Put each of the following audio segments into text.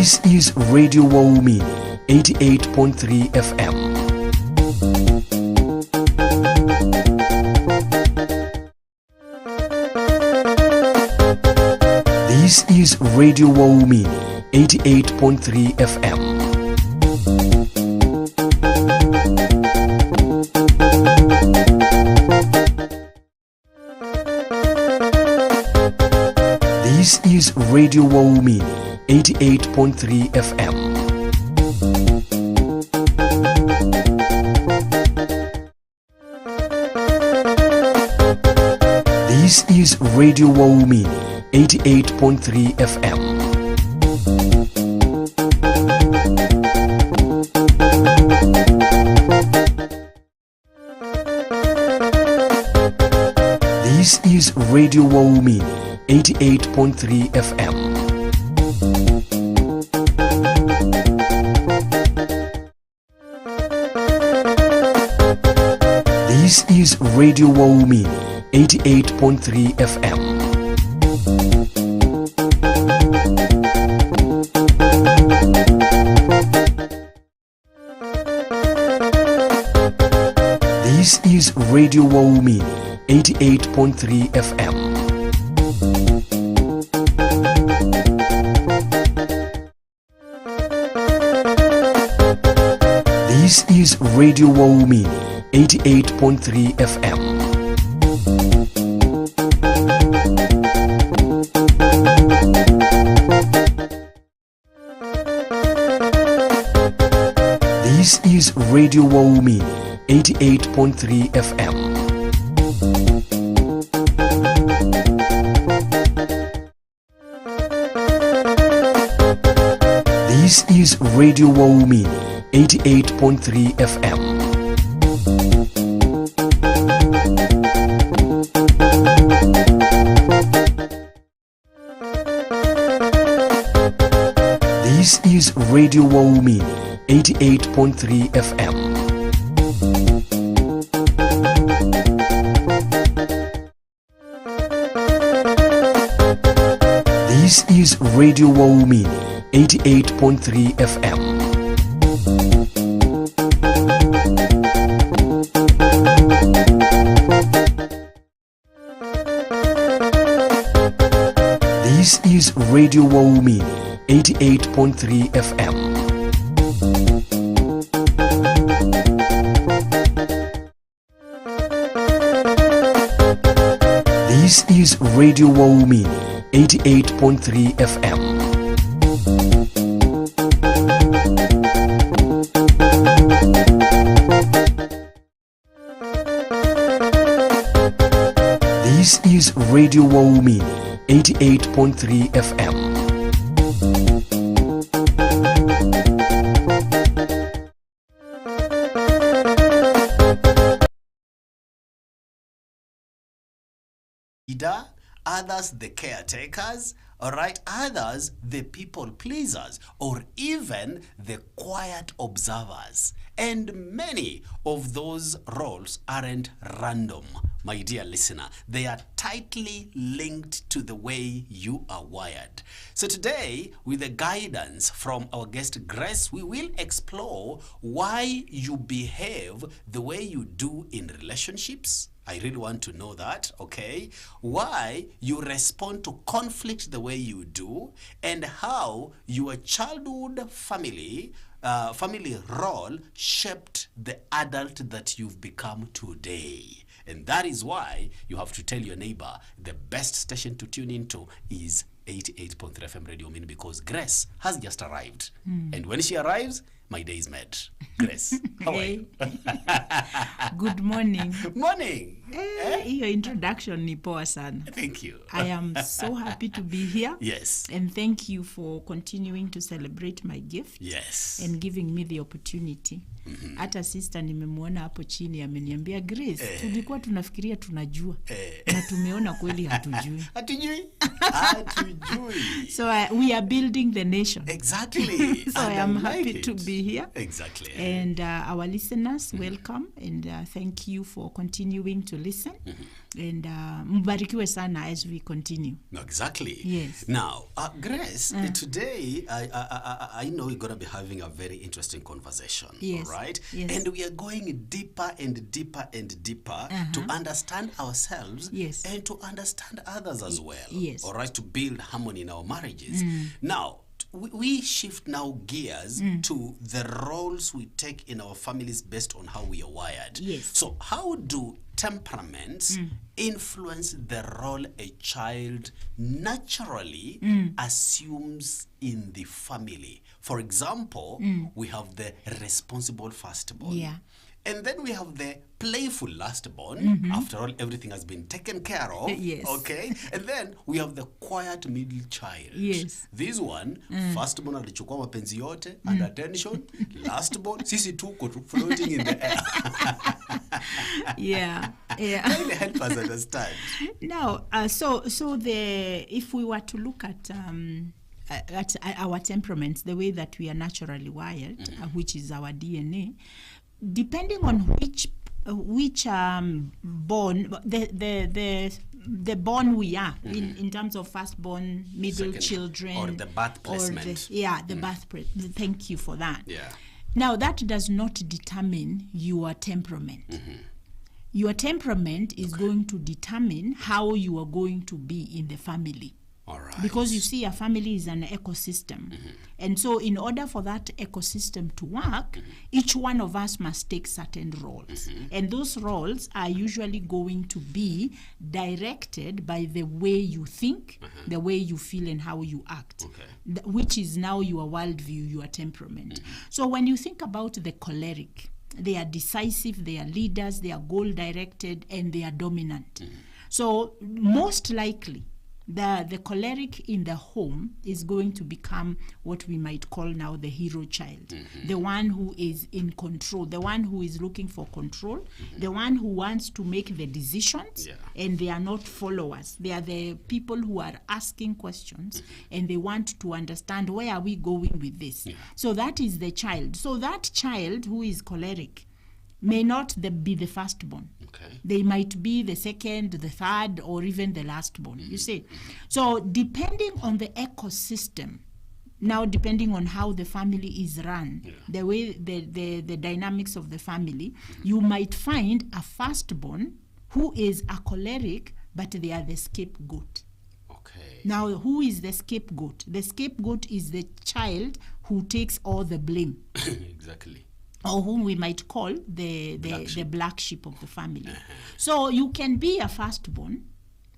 This is Radio Waumini 88.3 FM. This is Radio Waumini 88.3 FM. This is Radio Waumini 88.3 FM. This is Radio Waumini 88.3 FM. This is Radio Waumini 88.3 FM. This is Radio Waumini 88.3 FM. This is Radio Waumini 88.3 FM. This is Radio Waumini 88.3 FM. This is Radio Waumini 88.3 FM. This is Radio Waumini 88.3 FM. This is Radio Waumini 88.3 FM. This is Radio Waumini 88.3 FM. This is Radio Waumini 88.3 FM. This is Radio Waumini 88.3 FM. This is Radio Waumini 88.3 FM. Others the caretakers, alright, others the people pleasers, or even the quiet observers. And many of those roles aren't random, my dear listener. They are tightly linked to the way you are wired. So today, with the guidance from our guest Grace, we will explore why you behave the way you do in relationships. I really want to know that, okay? Why you respond to conflict the way you do, and how your childhood family role shaped the adult that you've become today. And that is why you have to tell your neighbor the best station to tune into is 88.3 FM Radio Min, because Grace has just arrived. And when she arrives, my day is made. Grace, how are you? Good morning. Morning. Your introduction ni poa sana. Thank you. I am so happy to be here. Yes. And thank you for continuing to celebrate my gift. Yes. And giving me the opportunity. Hata sister nimemwona hapo chini ameniambia Grace, tulikuwa tunafikiria tunajua. Na tumeona kweli hatujui. Hatujui. So we are building the nation. Exactly. So I am happy to be here. Exactly. And our listeners, welcome, and thank you for continuing to listen. And mbarikiwe sana as we continue. Exactly. Yes. Now, Grace, today I know we're going to be having a very interesting conversation. Yes. All right? Yes. And we are going deeper and deeper and deeper to understand ourselves and to understand others as well. Yes. All right? To build harmony in our marriages. Now, we shift now gears to the roles we take in our families based on how we are wired. Yes. So how do temperaments influence the role a child naturally assumes in the family? For example, we have the responsible firstborn. Yeah. And then we have the playful lastborn. After all, everything has been taken care of. Yes. Okay. And then we have the quiet middle child. Yes. This one, firstborn alichukua mapenzi yote and attention. Lastborn, sisi tuko floating in the air. Yeah. Really help us understand. Now, if we were to look at our temperaments, the way that we are naturally wired, which is our DNA, depending on which born the born we are in terms of firstborn, middle children, or the birth placement. The birth thank you for that. Yeah. Now that does not determine your temperament. Your temperament is going to determine how you are going to be in the family. All right. Because you see, a family is an ecosystem. And so in order for that ecosystem to work, each one of us must take certain roles. And those roles are usually going to be directed by the way you think, the way you feel, and how you act, which is now your worldview, your temperament. So when you think about the choleric, they are decisive, they are leaders, they are goal-directed, and they are dominant. So most likely, the choleric in the home is going to become what we might call now the hero child, the one who is in control, the one who is looking for control, the one who wants to make the decisions, and they are not followers. They are the people who are asking questions, and they want to understand, where are we going with this? So that is the child. So that child who is choleric may not be the firstborn. They might be the second, the third, or even the lastborn, you see. So depending on the ecosystem, now depending on how the family is run, the way the dynamics of the family, you might find a firstborn who is a choleric, but they are the scapegoat. Now, who is the scapegoat? The scapegoat is the child who takes all the blame. Exactly. Or whom we might call the black sheep of the family. So you can be a firstborn,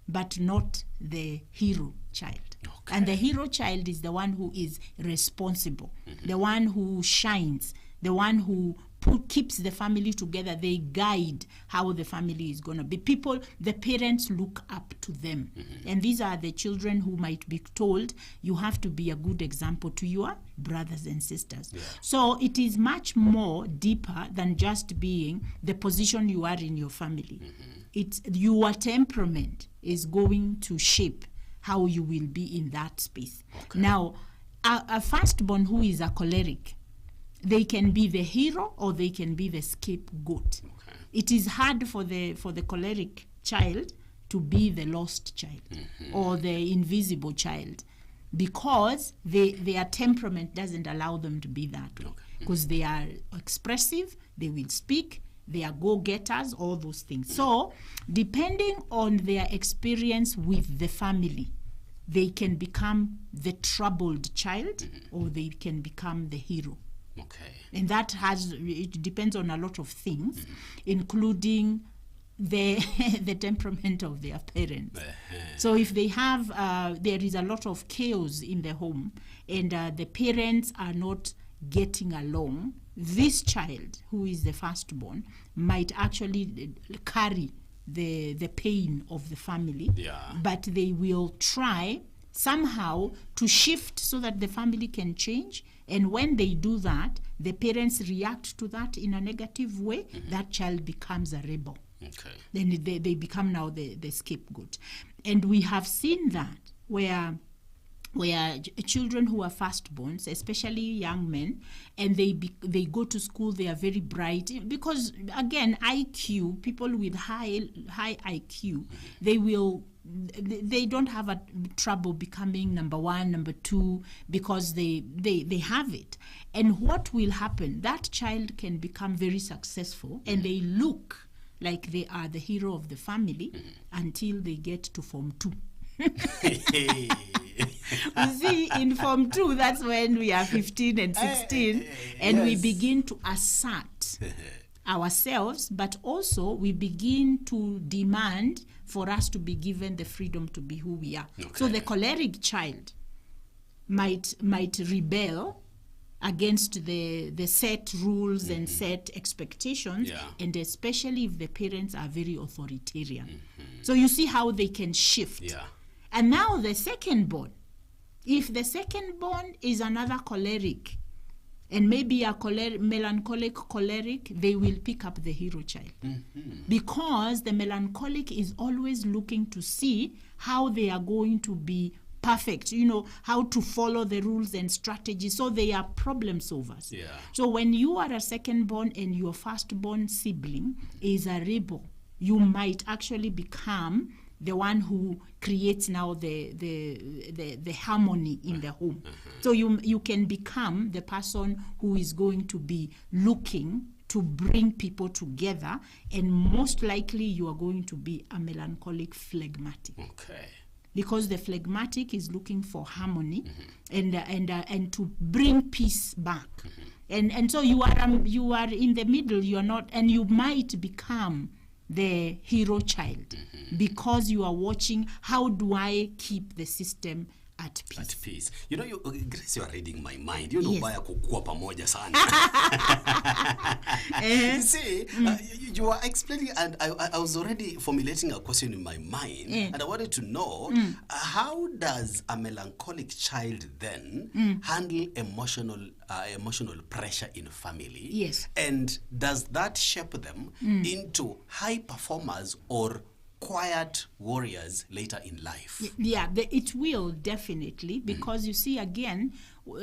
but not the hero child. And the hero child is the one who is responsible, the one who shines, the one who keeps the family together. They guide how the family is going to be. The parents look up to them. And these are the children who might be told, you have to be a good example to your brothers and sisters. So it is much more deeper than just being the position you are in your family. It's your temperament is going to shape how you will be in that space. Now, a firstborn who is a choleric, they can be the hero or they can be the scapegoat. It is hard for the choleric child to be the lost child or the invisible child, because their temperament doesn't allow them to be that way. Because they are expressive, they will speak, they are go-getters, all those things. So depending on their experience with the family, they can become the troubled child or they can become the hero. And it depends on a lot of things, including the temperament of their parents. So if they have, there is a lot of chaos in the home, and the parents are not getting along, this child, who is the firstborn, might actually carry the pain of the family, but they will try somehow to shift so that the family can change. And when they do that, the parents react to that in a negative way. That child becomes a rebel. Then they become now the scapegoat. And we have seen that where where children who are firstborns, especially young men, and they go to school, they are very bright, because again, IQ, people with high IQ, they don't have a trouble becoming number one, number two, because they have it. And what will happen, that child can become very successful, and they look like they are the hero of the family until they get to Form 2. You see, in Form 2, that's when we are 15 and 16, and we begin to assert ourselves, but also we begin to demand for us to be given the freedom to be who we are. Okay. So the choleric child might rebel against the set rules and set expectations, and especially if the parents are very authoritarian. So you see how they can shift. Yeah. And now the second born, if the second born is another choleric, and maybe a melancholic choleric, they will pick up the hero child. Because the melancholic is always looking to see how they are going to be perfect, how to follow the rules and strategies. So they are problem solvers. Yeah. So when you are a second born and your firstborn sibling is a rebel, you might actually become the one who creates now the harmony in the home. So you can become the person who is going to be looking to bring people together, and most likely you are going to be a melancholic phlegmatic. Okay. Because the phlegmatic is looking for harmony and to bring peace back. And so you are in the middle, you are not, and you might become the hero child because you are watching, how do I keep the system at peace? At peace. Grace, you are reading my mind. Baya kukua pamoja sana. You see, you are explaining, and I was already formulating a question in my mind, and I wanted to know, how does a melancholic child then handle emotional pressure in family? Yes. And does that shape them into high performers or quiet warriors later in life? Yeah, it will definitely, because you see, again,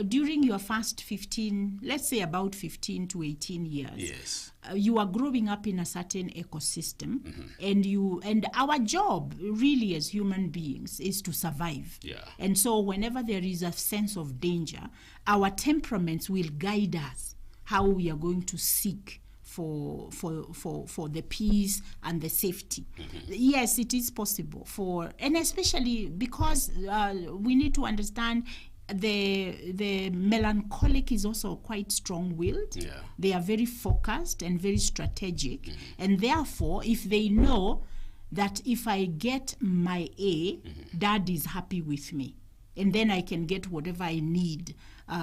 during your first 15, let's say about 15 to 18 years, yes, you are growing up in a certain ecosystem, and our job really as human beings is to survive. Yeah. And so whenever there is a sense of danger, our temperaments will guide us how we are going to seek for the peace and the safety. Yes, it is possible and especially because we need to understand the melancholic is also quite strong-willed. Yeah. They are very focused and very strategic, and therefore, if they know that if I get my A, dad is happy with me, and then I can get whatever I need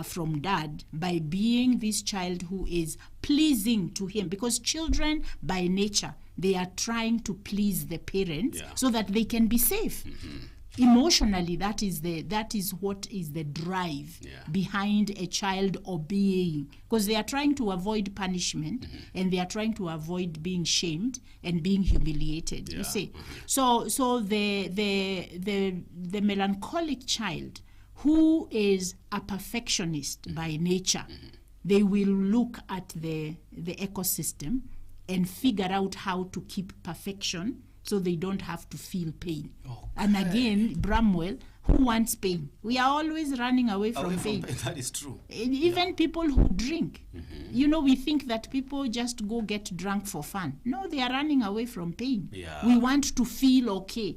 from dad by being this child who is pleasing to him, because children by nature, they are trying to please the parents so that they can be safe. Emotionally, that is what is the drive behind a child obeying, because they are trying to avoid punishment and they are trying to avoid being shamed and being humiliated. You see, so the melancholic child who is a perfectionist by nature, they will look at the ecosystem and figure out how to keep perfection so they don't have to feel pain. Okay. And again, Bramwell, who wants pain? We are always running away from pain. That is true. Even people who drink. We think that people just go get drunk for fun. No, they are running away from pain. Yeah. We want to feel okay.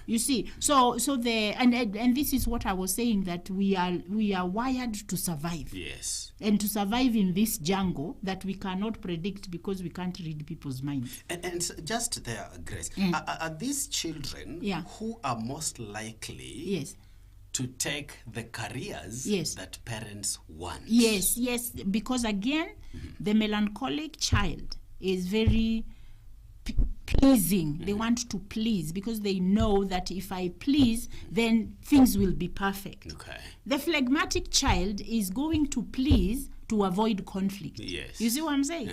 You see, so and this is what I was saying, that we are wired to survive. Yes. And to survive in this jungle that we cannot predict because we can't read people's minds. And just there, Grace, are these children who are most likely to take the careers that parents want? Yes, because again, the melancholic child is very pleasing. They want to please because they know that if I please, then things will be perfect. Okay. The phlegmatic child is going to please to avoid conflict. Yes. You see what I'm saying?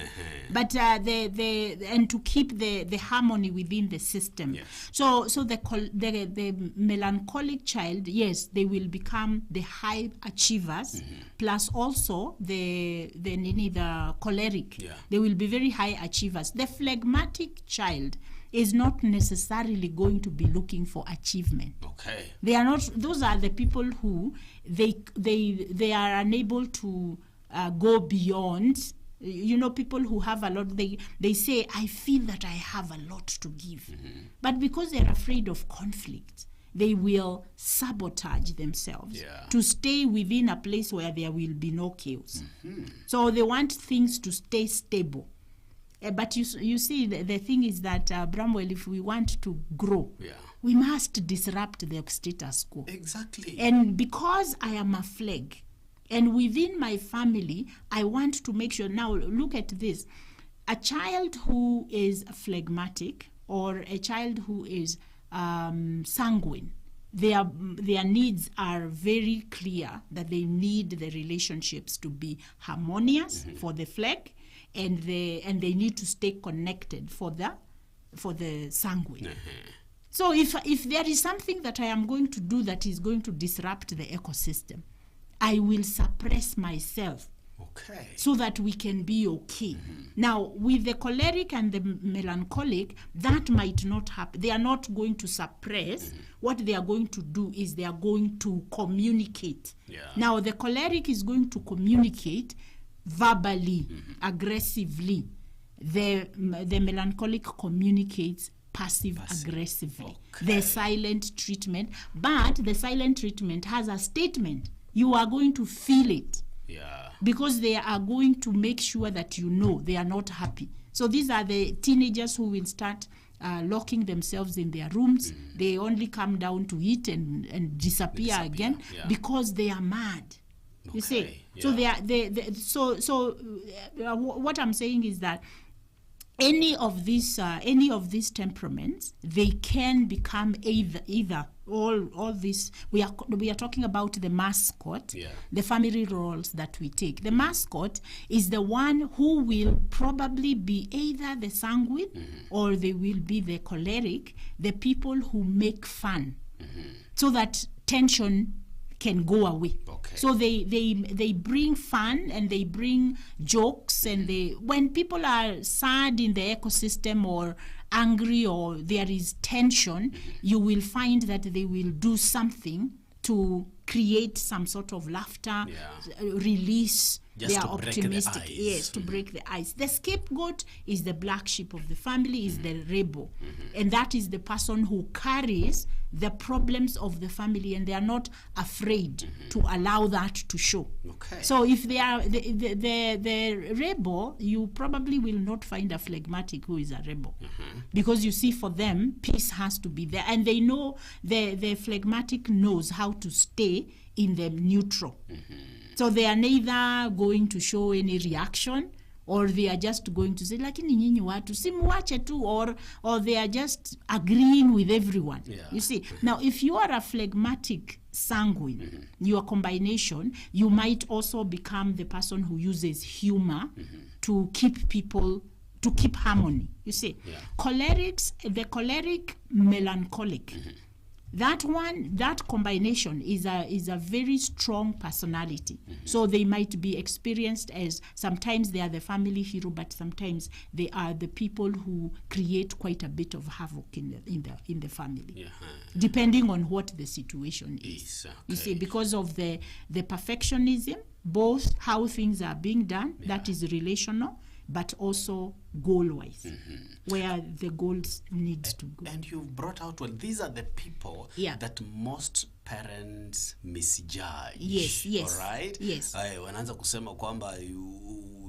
But and to keep the harmony within the system. Yes. So the melancholic child, yes, they will become the high achievers, plus also the choleric. Yeah. They will be very high achievers. The phlegmatic child is not necessarily going to be looking for achievement. Okay. They are not. Those are the people who they are unable to go beyond. You know, people who have a lot, they say, I feel that I have a lot to give. But because they're afraid of conflict, they will sabotage themselves to stay within a place where there will be no chaos. So they want things to stay stable. But you see, the thing is that, Bramwell, if we want to grow, we must disrupt the status quo. Exactly. And because I am a phleg, and within my family, I want to make sure. Now, look at this. A child who is phlegmatic or a child who is sanguine, their needs are very clear, that they need the relationships to be harmonious for the phleg, and they need to stay connected for the sanguine. So if there is something that I am going to do that is going to disrupt the ecosystem, I will suppress myself. Okay. So that we can be okay. Now, with the choleric and the melancholic, that might not happen. They are not going to suppress. What they are going to do is they are going to communicate. Now, the choleric is going to communicate verbally, aggressively. The melancholic communicates passive-aggressively. The silent treatment. But the silent treatment has a statement. You are going to feel it. Because they are going to make sure that you know they are not happy. So these are the teenagers who will start locking themselves in their rooms. They only come down to eat and disappear again because they are mad. You see? So so what I'm saying is that any of these temperaments, they can become either all this. We are talking about the mascot, the family roles that we take. The mascot is the one who will probably be either the sanguine or they will be the choleric, the people who make fun, so that tension can go away. So they bring fun and they bring jokes, and when people are sad in the ecosystem or angry or there is tension, you will find that they will do something to create some sort of laughter, release. Just they are to break optimistic. the ice. Yes, to break the ice. The scapegoat is the black sheep of the family, is the rebel. And that is the person who carries the problems of the family, and they are not afraid to allow that to show. So if they are the rebel, you probably will not find a phlegmatic who is a rebel. Because you see, for them, peace has to be there. And they know, the phlegmatic knows how to stay in the neutral. So they are neither going to show any reaction, or they are just going to say, lakini nyinyi watu simuache tu, or they are just agreeing with everyone. You see, now if you are a phlegmatic sanguine, your combination, you might also become the person who uses humor to keep people, to keep harmony. You see, cholerics, the choleric melancholic, that combination is a very strong personality. So they might be experienced as, sometimes they are the family hero, but sometimes they are the people who create quite a bit of havoc in the family, depending on what the situation is. You see, because of the perfectionism, both how things are being done, that is relational, but also goal-wise, where the goals need to go. And you've brought out, well, these are the people that most parents misjudge. Yes. All right? Yes. Wanaanza kusema kwamba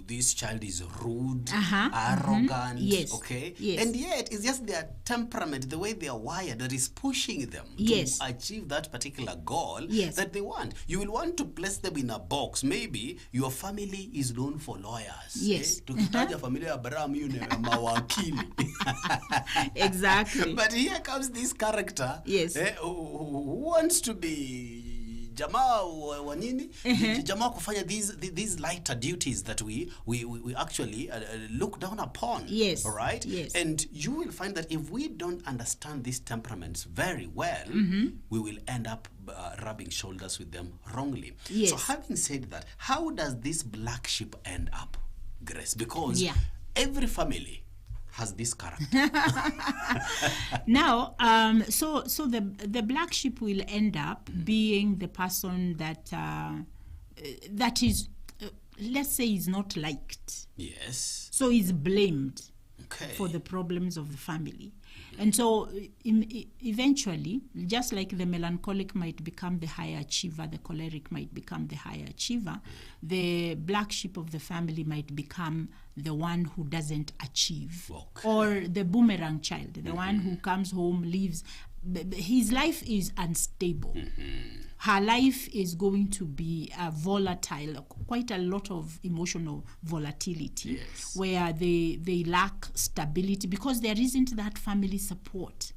this child is rude, arrogant, okay? And yet, it's just their temperament, the way they are wired, that is pushing them to achieve that particular goal that they want. You will want to place them in a box. Maybe your family is known for lawyers. Tukitaja familia ya Abraham, you know, mawakili. Exactly. But here comes this character who wants to be jamaa wa nini, jamaa kufanya these lighter duties that we actually look down upon. Yes. All right. Yes. And you will find that if we don't understand these temperaments very well, we will end up rubbing shoulders with them wrongly. Yes. So having said that, how does this black sheep end up, Grace? Because every family has this character. Now, so the black sheep will end up being the person that is, let's say, is not liked. Yes. So is blamed Okay. for the problems of the family. And so eventually, just like the melancholic might become the high achiever, the choleric might become the high achiever, the black sheep of the family might become the one who doesn't achieve. Okay. Or the boomerang child, the one who comes home, leaves. His life is unstable. Her life is going to be volatile, quite a lot of emotional volatility, where they lack stability because there isn't that family support.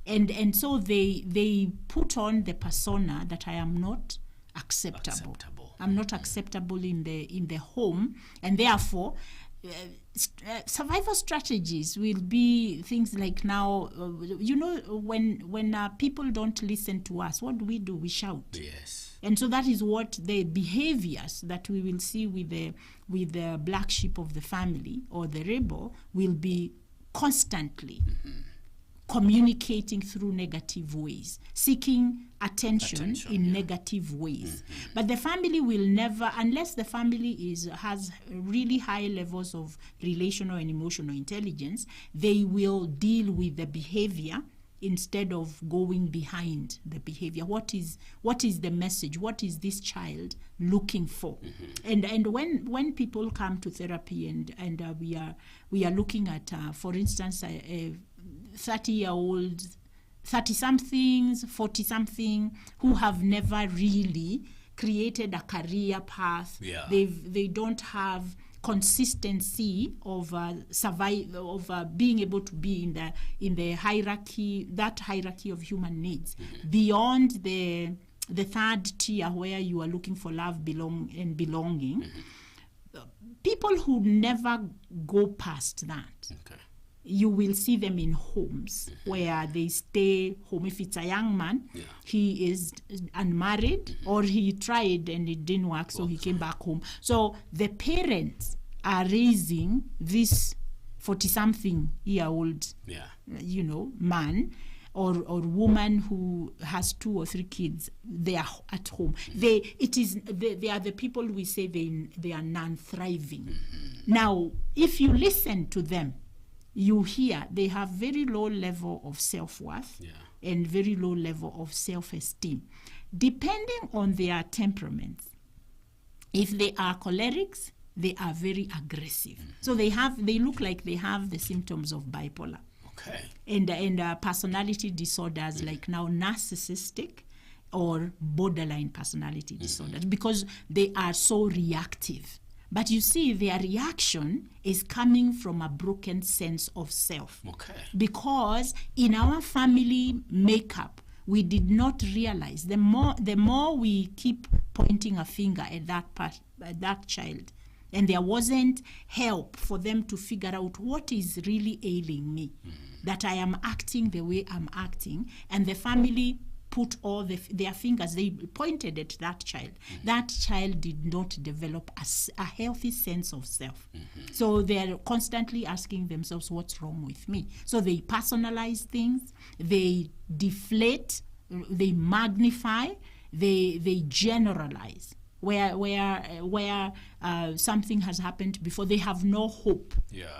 And so they put on the persona that I am not acceptable. I'm not acceptable in the home, and therefore survival strategies will be things like now, when people don't listen to us, what do? We shout. Yes. And so that is what the behaviors that we will see with the black sheep of the family or the rebel will be constantly communicating through negative ways, seeking attention in negative ways. But the family will never, unless the family has really high levels of relational and emotional intelligence, they will deal with the behavior instead of going behind the behavior. What is the message? What is this child looking for? And when people come to therapy and we are looking at, for instance, a 30-year-old, 30-somethings, 40-something, who have never really created a career path. Yeah. They don't have consistency of being able to be in the hierarchy, that hierarchy of human needs, beyond the third tier where you are looking for love, belonging. People who never go past that. Okay. You will see them in homes where they stay home. If it's a young man, he is unmarried, or he tried and it didn't work, so he came back home. So the parents are raising this 40-something-year-old, man or woman who has 2 or 3 kids. They are at home. They are the people we say they are non-thriving. Now, if you listen to them, you hear they have very low level of self-worth and very low level of self-esteem, depending on their temperaments. If they are cholerics, they are very aggressive. So they look like they have the symptoms of bipolar. Okay. And personality disorders like now narcissistic or borderline personality disorders, because they are so reactive. But you see, their reaction is coming from a broken sense of self. Okay. Because in our family makeup, we did not realize, the more we keep pointing a finger at that child, and there wasn't help for them to figure out what is really ailing me, that I am acting the way I'm acting, and the family put all their fingers, they pointed at that child. That child did not develop a healthy sense of self. So they're constantly asking themselves, what's wrong with me? So they personalize things, they deflate, they magnify, they generalize. Where something has happened before, they have no hope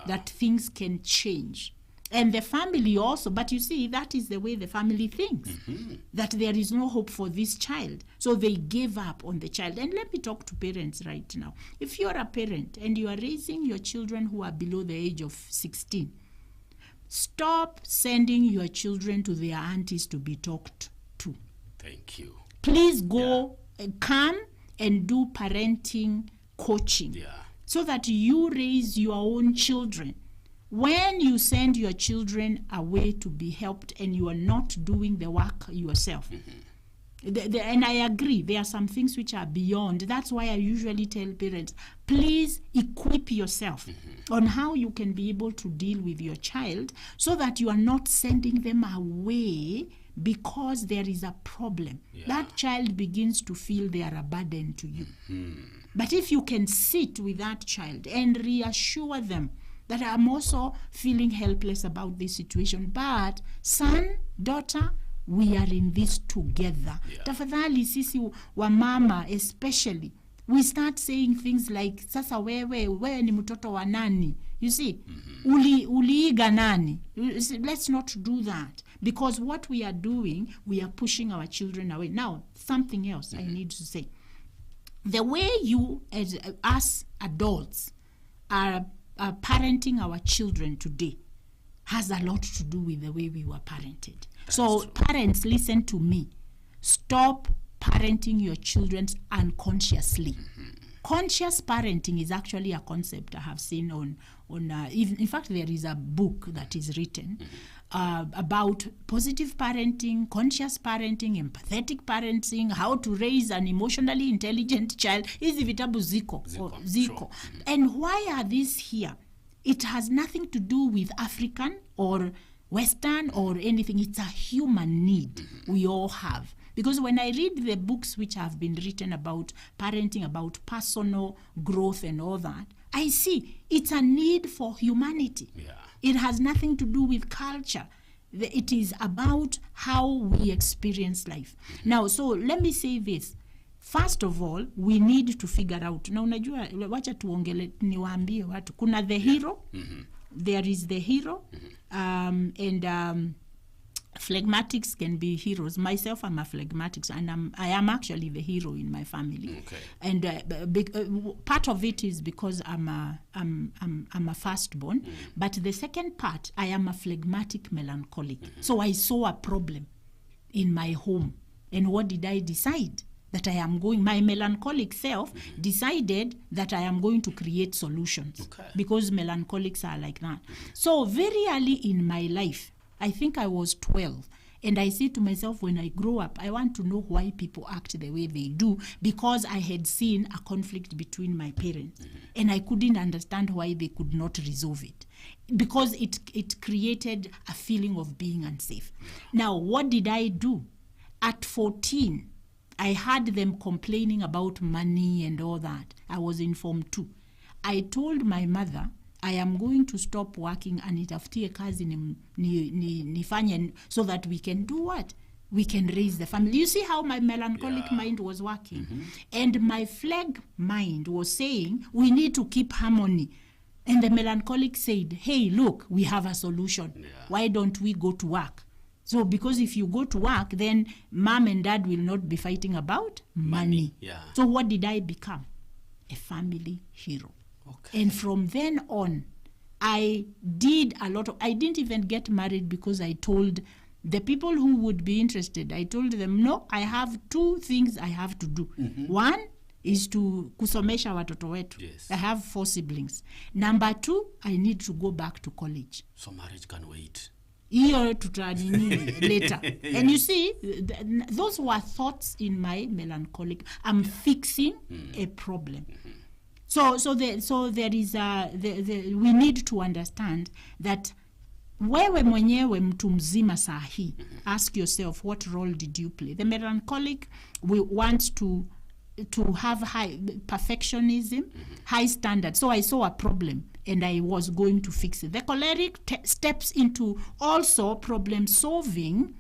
that things can change. And the family also, but you see, that is the way the family thinks, that there is no hope for this child. So they give up on the child. And let me talk to parents right now. If you're a parent and you are raising your children who are below the age of 16, stop sending your children to their aunties to be talked to. Thank you. Please go and come and do parenting coaching so that you raise your own children. When you send your children away to be helped and you are not doing the work yourself, And I agree, there are some things which are beyond. That's why I usually tell parents, please equip yourself on how you can be able to deal with your child so that you are not sending them away because there is a problem. That child begins to feel they are a burden to you. But if you can sit with that child and reassure them that I'm also feeling helpless about this situation, but son, daughter, we are in this together. Tafadhali sisi wa mama especially, we start saying things like, sasa wewe ni mtoto wa nani? You see, uliiga nani? Let's not do that. Because what we are doing, we are pushing our children away. Now, something else I need to say. The way you, as us adults, are parenting our children today has a lot to do with the way we were parented. So parents, listen to me. Stop parenting your children unconsciously. Conscious parenting is actually a concept I have seen on in fact, there is a book that is written about positive parenting, conscious parenting, empathetic parenting, how to raise an emotionally intelligent child. Hizi vitabu ziko. Sure. And why are these here? It has nothing to do with African or Western or anything. It's a human need we all have. Because when I read the books which have been written about parenting, about personal growth and all that, I see it's a need for humanity. It has nothing to do with culture. It is about how we experience life. Now, so let me say this. First of all, we need to figure out. Na unajua, wacha tuongele niwaambie watu. Kuna the hero. There is the hero. And phlegmatics can be heroes. Myself, I'm a phlegmatic, and I am actually the hero in my family. And part of it is because I'm a firstborn. But the second part, I am a phlegmatic melancholic. So I saw a problem in my home. And what did I decide? That I am going, my melancholic self decided that I am going to create solutions. Because melancholics are like that. So very early in my life, I think I was 12. And I said to myself, when I grow up, I want to know why people act the way they do, because I had seen a conflict between my parents. And I couldn't understand why they could not resolve it. Because it created a feeling of being unsafe. Now, what did I do? At 14, I heard them complaining about money and all that. I was in Form 2. I told my mother, I am going to stop working and nitafutie kazi nifanye so that we can do what? We can raise the family. You see how my melancholic mind was working? And my phleg mind was saying, we need to keep harmony. And the melancholic said, hey, look, we have a solution. Why don't we go to work? So because if you go to work, then mom and dad will not be fighting about money. So what did I become? A family hero. And from then on, I did a lot of, I didn't even get married because I told the people who would be interested, I told them, no, I have 2 things I have to do. One is to kusomesha watoto wetu. I have 4 siblings. Number 2, I need to go back to college. So marriage can wait. Iyo tutanini later. And you see, those were thoughts in my melancholic. I'm fixing a problem. So there is we need to understand that wewe mwenyewe mtu mzima saa hii, ask yourself, what role did you play? The melancholic wants to have high perfectionism, high standards. So I saw a problem and I was going to fix it. The choleric steps into also problem solving,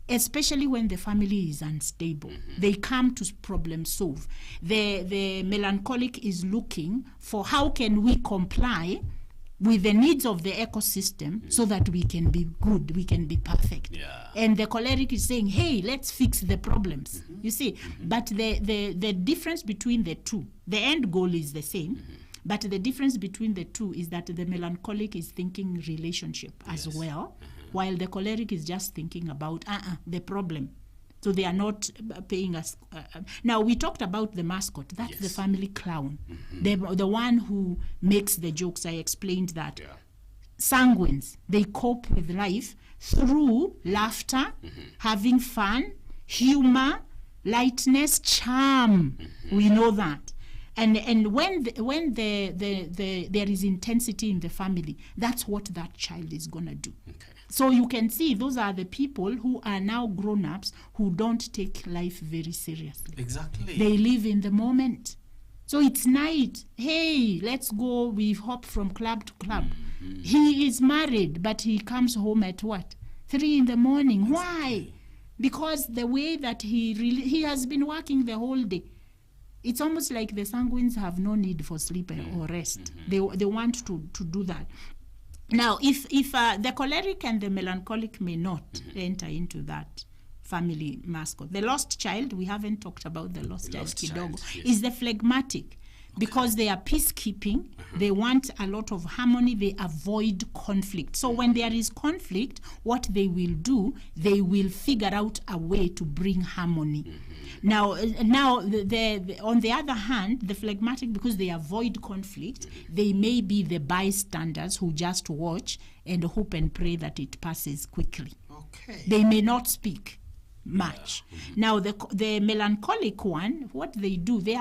especially when the family is unstable. They come to problem solve. The melancholic is looking for how can we comply with the needs of the ecosystem so that we can be good, we can be perfect. And the choleric is saying, hey, let's fix the problems. You see, but the difference between the two, the end goal is the same, but the difference between the two is that the melancholic is thinking relationship as well, while the choleric is just thinking about the problem. So they are not paying us. Now, we talked about the mascot. That's the family clown. The one who makes the jokes. I explained that. Sanguines, they cope with life through laughter, having fun, humor, lightness, charm. We know that. And when there is intensity in the family, that's what that child is going to do. Okay. So you can see those are the people who are now grown-ups who don't take life very seriously. Exactly. They live in the moment. So it's night. Hey, let's go. We hop from club to club. He is married, but he comes home at what? 3 in the morning. Exactly. Why? Because the way that he has been working the whole day. It's almost like the sanguines have no need for sleep or rest. They want to do that. Now, if the choleric and the melancholic may not enter into that family mascot. The lost child, we haven't talked about the lost child, kidogo, yes, is the phlegmatic. Because they are peacekeeping, they want a lot of harmony, they avoid conflict. So when there is conflict, what they will do, they will figure out a way to bring harmony. Now, on the other hand, the phlegmatic, because they avoid conflict, they may be the bystanders who just watch and hope and pray that it passes quickly. Okay. They may not speak much. Now, the melancholic one, what they do, they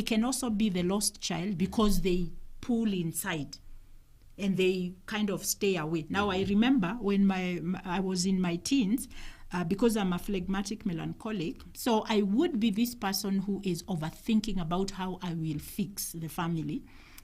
can also be the lost child because they pull inside and they kind of stay away. Now, I remember when I was in my teens, because I'm a phlegmatic melancholic, so I would be this person who is overthinking about how I will fix the family.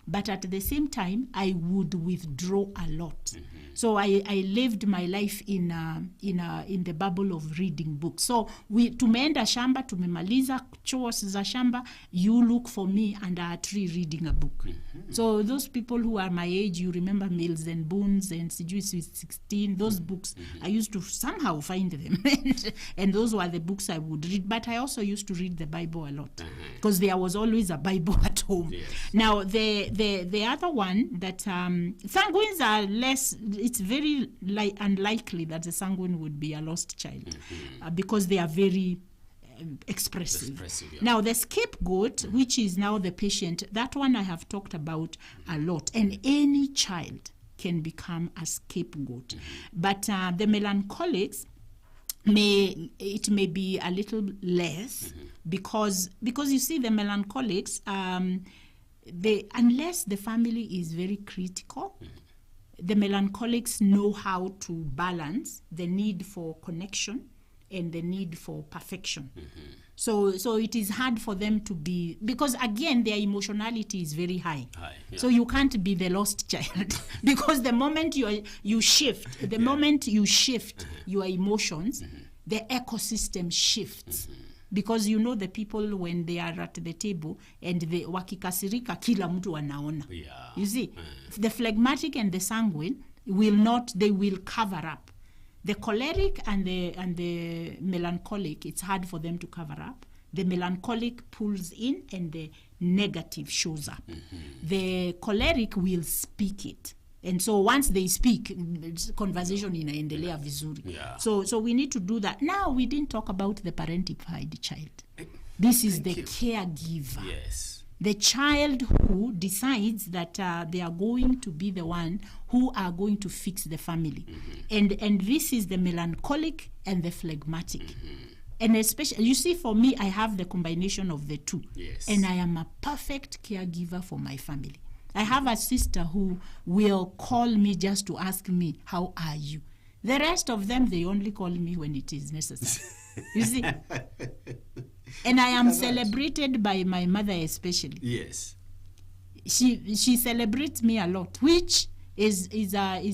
But at the same time, I would withdraw a lot. So I lived my life in the bubble of reading books. So tumeenda shamba, tumemaliza chores za shamba, you look for me under a tree reading a book. So those people who are my age, you remember Mills and Boons and Sijui 16, those books, I used to somehow find them. And those were the books I would read. But I also used to read the Bible a lot because there was always a Bible at home. Yes. Now, the other one that sanguines are less, it's very unlikely that a sanguine would be a lost child because they are very expressive. Yeah. Now, the scapegoat, which is now the patient, that one I have talked about a lot. And any child can become a scapegoat. But the melancholics, it may be a little less because you see the melancholics, unless the family is very critical, the melancholics know how to balance the need for connection and the need for perfection. So it is hard for them to be, because again, their emotionality is very high. Yeah. So you can't be the lost child because the moment you shift your emotions, the ecosystem shifts. Because you know the people when they are at the table and the wakikasirika kila mtu anaona. Yeah. You see, the phlegmatic and the sanguine they will cover up. The choleric and the melancholic, it's hard for them to cover up. The melancholic pulls in and the negative shows up. The choleric will speak it. And so once they speak, conversation inaendelea vizuri. Yeah. So we need to do that. Now, we didn't talk about the parentified child. This is the caregiver. Yes. The child who decides that they are going to be the one who are going to fix the family. And this is the melancholic and the phlegmatic. And especially, you see, for me, I have the combination of the two. Yes. And I am a perfect caregiver for my family. I have a sister who will call me just to ask me, how are you? The rest of them, they only call me when it is necessary. You see? And I am celebrated by my mother especially. Yes. She celebrates me a lot, which is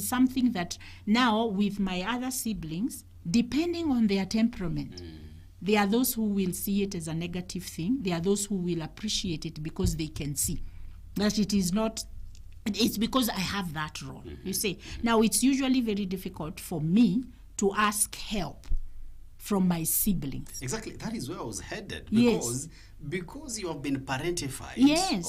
something that now with my other siblings, depending on their temperament, there are those who will see it as a negative thing. There are those who will appreciate it because they can see that it is not, it's because I have that role, you see. Now, it's usually very difficult for me to ask help from my siblings. Exactly, that is where I was headed. Because you have been parentified,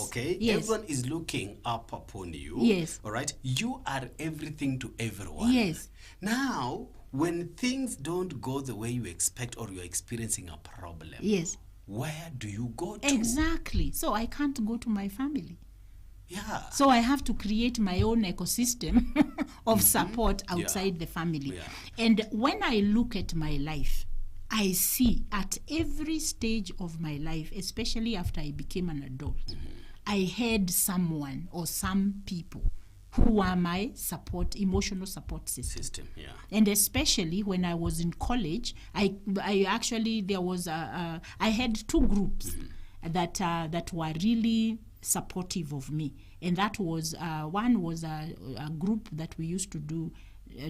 okay? Yes. Everyone is looking up upon you, all right? You are everything to everyone. Yes. Now, when things don't go the way you expect or you're experiencing a problem, where do you go to? Exactly. So I can't go to my family. Yeah. So I have to create my own ecosystem of support outside the family. Yeah. And when I look at my life, I see at every stage of my life, especially after I became an adult, I had someone or some people who were my emotional support system. Yeah. And especially when I was in college, I actually, there was I had two groups that were really supportive of me. And that was, one was a group that we used to do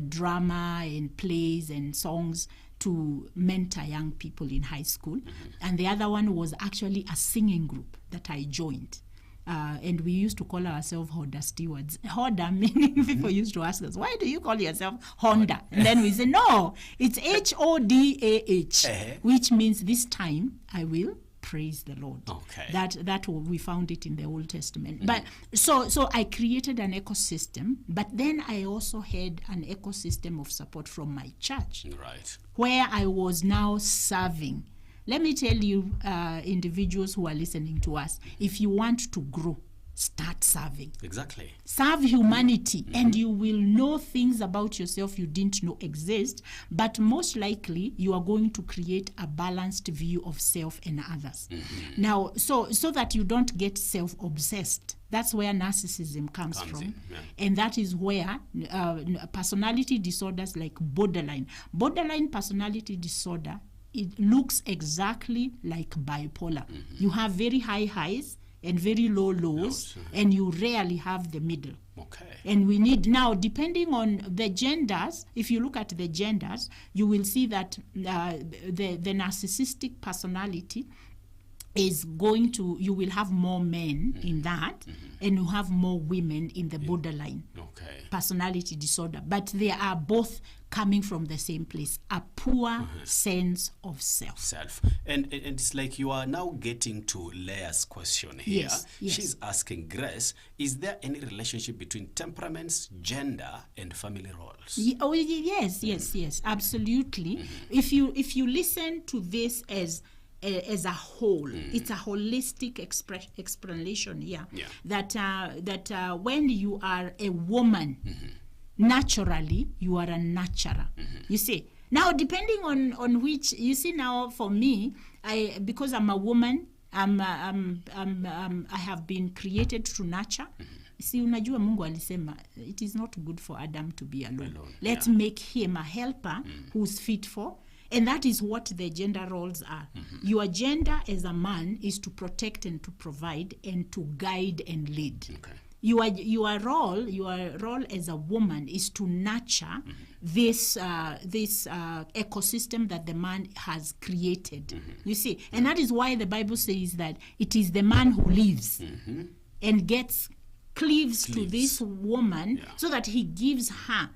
drama and plays and songs to mentor young people in high school. And the other one was actually a singing group that I joined. And we used to call ourselves Honda stewards. Honda meaning people used to ask us, why do you call yourself Honda? And then we say, no, it's H-O-D-A-H, which means this time I will praise the Lord. Okay. That we found it in the Old Testament. But so I created an ecosystem, but then I also had an ecosystem of support from my church. Right. Where I was now serving. Let me tell you, individuals who are listening to us, if you want to grow, start serving. Exactly. Serve humanity, and you will know things about yourself you didn't know exist, but most likely you are going to create a balanced view of self and others. Now, so that you don't get self-obsessed. That's where narcissism comes from. Yeah. And that is where personality disorders like borderline personality disorder, it looks exactly like bipolar. You have very high highs and very low lows, and you rarely have the middle. Okay. And we need now, depending on the genders, if you look at the genders, you will see that the narcissistic personality is going to, you will have more men in that, and you have more women in the borderline personality disorder. But they are both coming from the same place, a poor sense of self. And it's like you are now getting to Leah's question here. Yes. She's asking, Grace, is there any relationship between temperaments, gender, and family roles? Yes, absolutely. If you listen to this as a whole, it's a holistic explanation here. That when you are a woman, naturally you are a nurturer. You see, now depending on which, you see, now for me, because I'm a woman, I have been created to nurture. See, unajua Mungu alisema it is not good for Adam to be alone. Let's make him a helper who's fit for. And that is what the gender roles are. Your gender as a man is to protect and to provide and to guide and lead. Your role as a woman is to nurture this ecosystem that the man has created. You see, and that is why the Bible says that it is the man who lives and cleaves to this woman, so that he gives her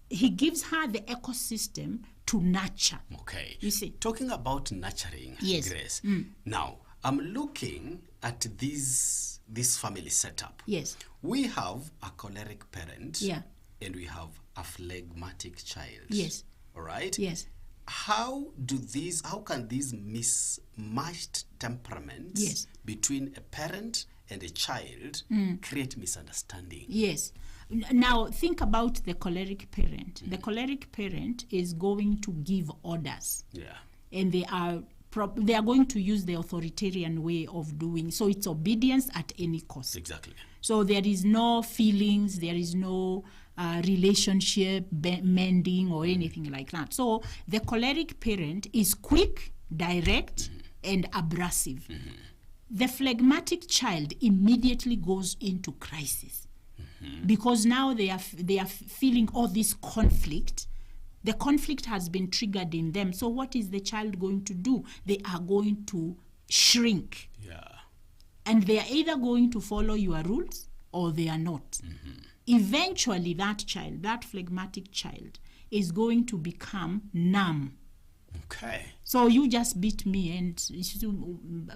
the ecosystem to nurture. Okay. You see, talking about nurturing, Grace. Now, I'm looking at this family setup. Yes. We have a choleric parent. Yeah. And we have a phlegmatic child. Yes. All right? Yes. How can these mismatched temperaments between a parent and a child create misunderstanding? Yes. Now, think about the choleric parent. The choleric parent is going to give orders. Yeah. And they are going to use the authoritarian way of doing. So it's obedience at any cost. Exactly. So there is no feelings, there is no relationship mending or anything like that. So the choleric parent is quick, direct, and abrasive. The phlegmatic child immediately goes into crisis because now they are feeling all this conflict. The conflict has been triggered in them. So what is the child going to do? They are going to shrink. Yeah. And they are either going to follow your rules or they are not. Eventually that child, that phlegmatic child, is going to become numb. Okay. So you just beat me and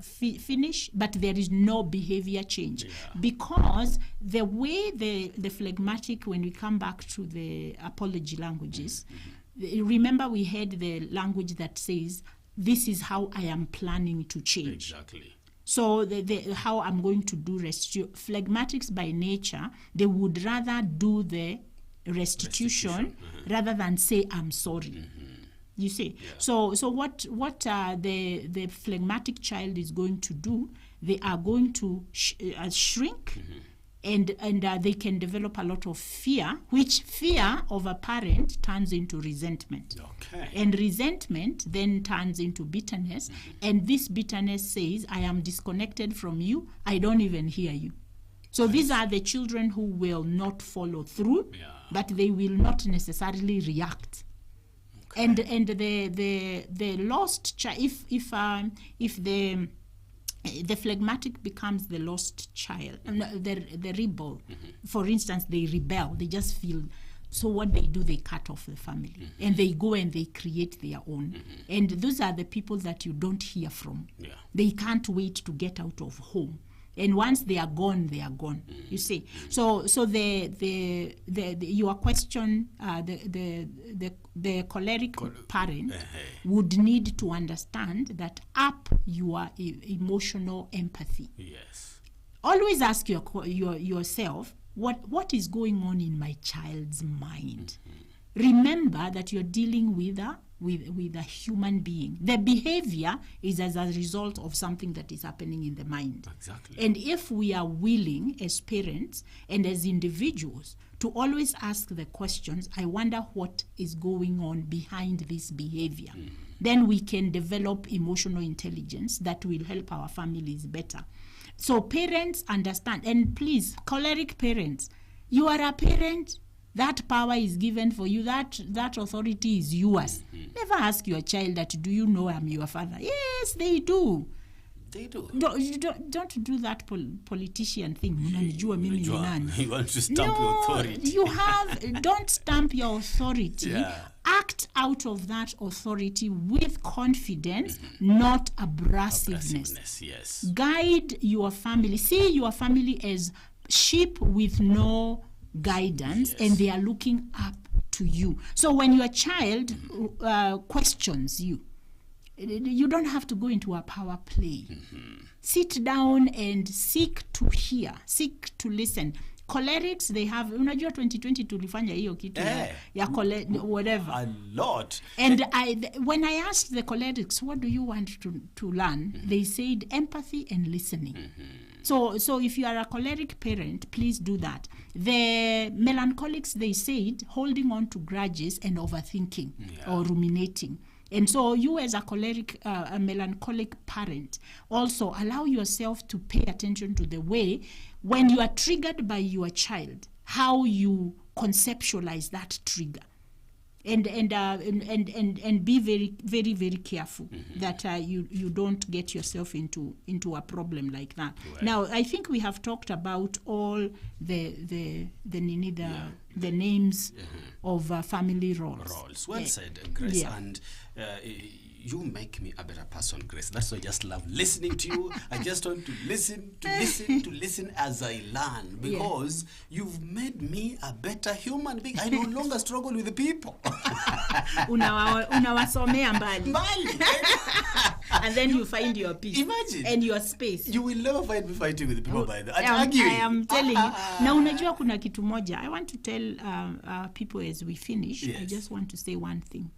finish, but there is no behavior change. Because the way the phlegmatic, when we come back to the apology languages, remember we had the language that says, this is how I am planning to change. Exactly. So how I'm going to do restitution. Phlegmatics by nature, they would rather do the restitution rather than say, I'm sorry. You see, Yeah. so what the phlegmatic child is going to do? They are going to shrink, and they can develop a lot of fear, which fear of a parent turns into resentment. Okay. And resentment then turns into bitterness, and this bitterness says, I am disconnected from you, I don't even hear you. So these are the children who will not follow through, but they will not necessarily react. Okay. And the lost child, if the phlegmatic becomes the lost child, the rebel, for instance, they rebel, they just feel. So what they do, they cut off the family, and they go and they create their own. And those are the people that you don't hear from. Yeah. They can't wait to get out of home. And once they are gone, they are gone. You see. So the your question, the choleric parent would need to understand that up your emotional empathy. Yes. Always ask yourself, what is going on in my child's mind? Remember that you're dealing with a human being. The behavior is as a result of something that is happening in the mind. Exactly. And if we are willing as parents and as individuals to always ask the questions, I wonder what is going on behind this behavior, then we can develop emotional intelligence that will help our families better. So parents understand, and please, choleric parents, you are a parent. That power is given for you. That authority is yours. Never ask your child that, do you know I'm your father? Yes, they do. They do. Don't do that politician thing. Unanijua mimi ni nani? You want to stamp your authority. Don't stamp your authority. Yeah. Act out of that authority with confidence, not abrasiveness. Yes. Guide your family. See your family as sheep with no guidance, and they are looking up to you. So when your child questions you, you don't have to go into a power play. Sit down and seek to hear, seek to listen. Cholerics, they have, unajua 2020 tulifanya hiyo kitu ya whatever. A lot. And when I asked the cholerics, what do you want to learn? They said empathy and listening. So if you are a choleric parent, please do that. The melancholics, they said holding on to grudges and overthinking or ruminating. And so you as a choleric, a melancholic parent, also allow yourself to pay attention to the way when you are triggered by your child, how you conceptualize that trigger. And be very, very, very careful that you don't get yourself into a problem like that. Right. Now, I think we have talked about all the names of family roles. Well said, Grace. Yeah. And you make me a better person, Grace. That's why I just love listening to you. I just want to listen as I learn, because you've made me a better human being. I no longer struggle with the people. Unawasomea mbali. And then you find your peace. Imagine. And your space. You will never find me fighting with the people by the I am telling you. Na unajua kuna kitu moja. I want to tell people as we finish. Yes. I just want to say one thing.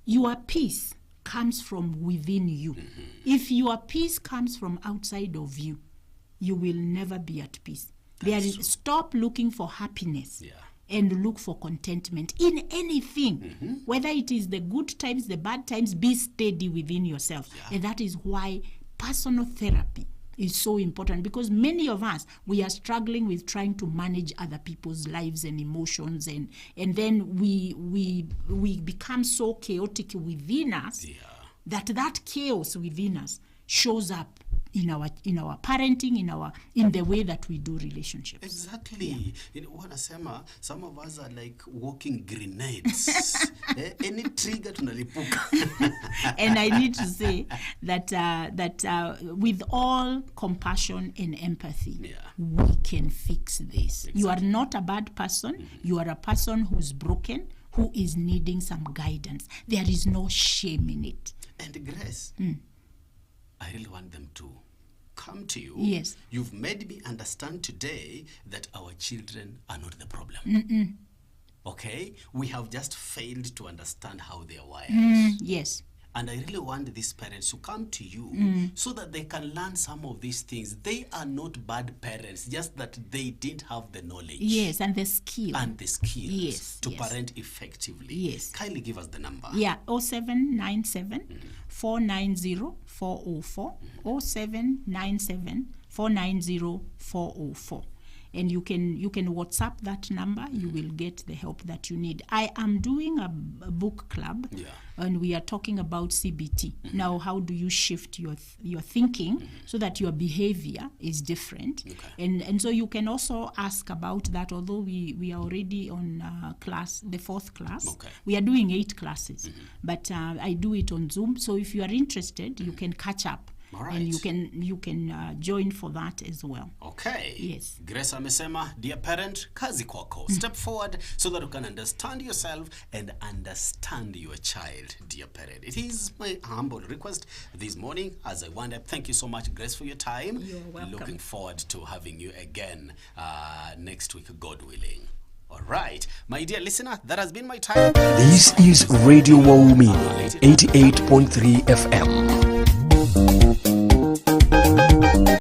Your peace comes from within you. If your peace comes from outside of you, you will never be at peace. Stop looking for happiness and look for contentment in anything. Whether it is the good times, the bad times, be steady within yourself. And that is why personal therapy is so important, because many of us, we are struggling with trying to manage other people's lives and emotions, and then we become so chaotic within us that chaos within us shows up in our parenting, in the way that we do relationships. Exactly. Wanasema, some of us are like walking grenades. Any trigger tunalipuka. And I need to say that with all compassion and empathy, we can fix this. Exactly. You are not a bad person. You are a person who's broken, who is needing some guidance. There is no shame in it. And Grace, I really want them to come to you. Yes. You've made me understand today that our children are not the problem. okay, we have just failed to understand how they are wired. Yes. And I really want these parents to come to you so that they can learn some of these things. They are not bad parents, just that they didn't have the knowledge. Yes, and the skill. And the skills Yes, to yes. parent effectively. Yes. Kindly give us the number. Yeah, 0797 490 404, 0797 490 404. And you can WhatsApp that number. You will get the help that you need. I am doing a book club, and we are talking about CBT. Now, how do you shift your thinking so that your behavior is different? Okay. And so you can also ask about that. Although we are already on the 4th class, we are doing 8 classes, but I do it on Zoom. So if you are interested, you can catch up. Right. And you can join for that as well. Okay. Yes. Grace amesema, dear parent, kazi kwako. Step forward so that you can understand yourself and understand your child, dear parent. It is my humble request this morning as I wind up. Thank you so much, Grace, for your time. You're welcome. Looking forward to having you again next week, God willing. All right, my dear listener, that has been my time. This is Radio Waumini 88.3 FM.